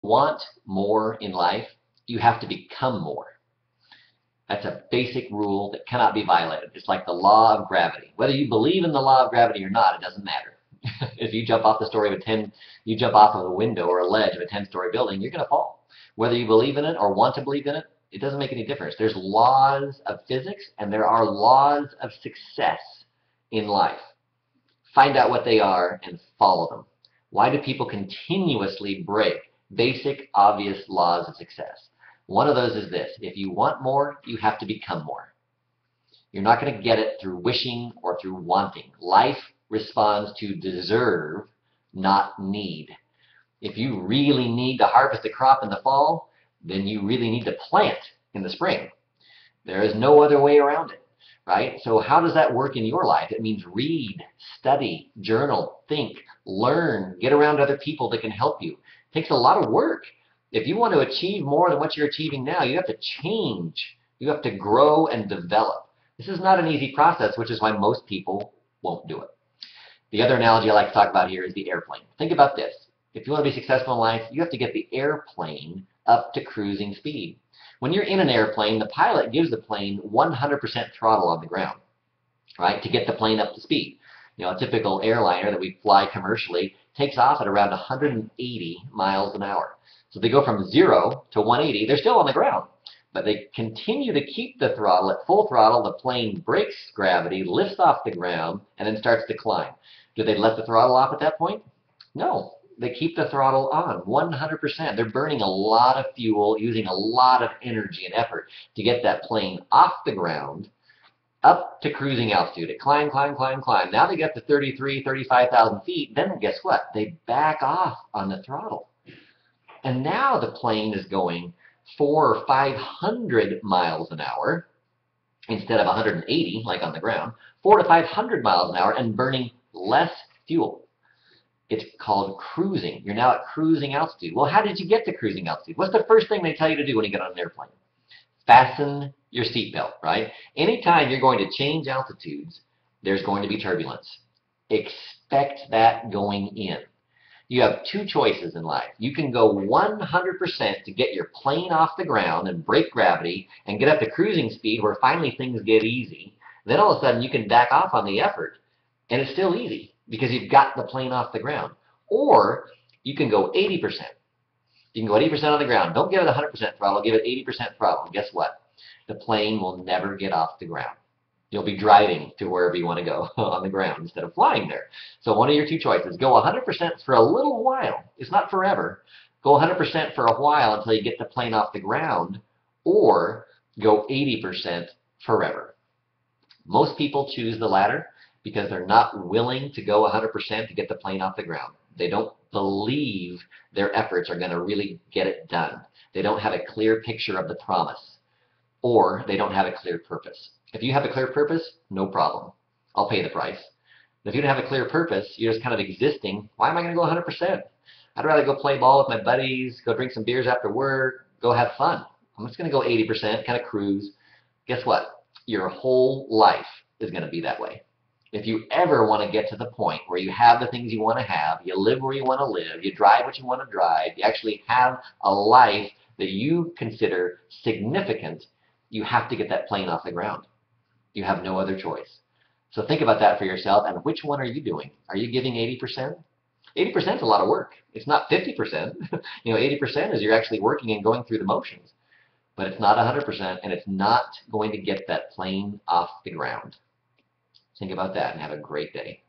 Want more in life, you have to become more. That's a basic rule that cannot be violated. It's like the law of gravity. Whether you believe in the law of gravity or not, it doesn't matter. If you jump off the story of you jump off of a window or a ledge of a 10-story building, you're going to fall. Whether you believe in it or want to believe in it, it doesn't make any difference. There's laws of physics and there are laws of success in life. Find out what they are and follow them. Why do people continuously break basic, obvious laws of success? One of those is this: if you want more, you have to become more. You're not going to get it through wishing or through wanting. Life responds to deserve, not need. If you really need to harvest a crop in the fall, then you really need to plant in the spring. There is no other way around it, right? So how does that work in your life? It means read, study, journal, think, learn, get around other people that can help you. It takes a lot of work. If you want to achieve more than what you're achieving now, you have to change. You have to grow and develop. This is not an easy process, which is why most people won't do it. The other analogy I like to talk about here is the airplane. Think about this. If you want to be successful in life, you have to get the airplane up to cruising speed. When you're in an airplane, the pilot gives the plane 100% throttle on the ground, right, to get the plane up to speed. You know, a typical airliner that we fly commercially takes off at around 180 miles an hour. So they go from 0 to 180. They're still on the ground, but they continue to keep the throttle at full throttle. The plane breaks gravity, lifts off the ground, and then starts to climb. Do they let the throttle off at that point? No. They keep the throttle on 100%. They're burning a lot of fuel, using a lot of energy and effort to get that plane off the ground up to cruising altitude. It climb, climb, climb, climb. Now they get to 33, 35,000 feet. Then guess what? They back off on the throttle. And now the plane is going 400 or 500 miles an hour instead of 180 like on the ground, 400 to 500 miles an hour and burning less fuel. It's called cruising. You're now at cruising altitude. Well, how did you get to cruising altitude? What's the first thing they tell you to do when you get on an airplane? Fasten your seatbelt, right? Anytime you're going to change altitudes, there's going to be turbulence. Expect that going in. You have two choices in life. You can go 100% to get your plane off the ground and break gravity and get up to cruising speed where finally things get easy. Then all of a sudden you can back off on the effort and it's still easy because you've got the plane off the ground. Or you can go 80%. You can go 80% on the ground. Don't give it 100% throttle, give it 80% throttle. Guess what? The plane will never get off the ground. You'll be driving to wherever you want to go on the ground instead of flying there. So one of your two choices: go 100% for a little while. It's not forever. Go 100% for a while until you get the plane off the ground, or go 80% forever. Most people choose the latter because they're not willing to go 100% to get the plane off the ground. They don't believe their efforts are going to really get it done. They don't have a clear picture of the promise, or they don't have a clear purpose. If you have a clear purpose, no problem. I'll pay the price. But if you don't have a clear purpose, you're just kind of existing. Why am I going to go 100%? I'd rather go play ball with my buddies, go drink some beers after work, go have fun. I'm just going to go 80%, kind of cruise. Guess what? Your whole life is going to be that way. If you ever want to get to the point where you have the things you want to have, you live where you want to live, you drive what you want to drive, you actually have a life that you consider significant, you have to get that plane off the ground. You have no other choice. So think about that for yourself, and which one are you doing? Are you giving 80%? 80% is a lot of work. It's not 50%. 80% is you're actually working and going through the motions. But it's not 100%, and it's not going to get that plane off the ground. Think about that and have a great day.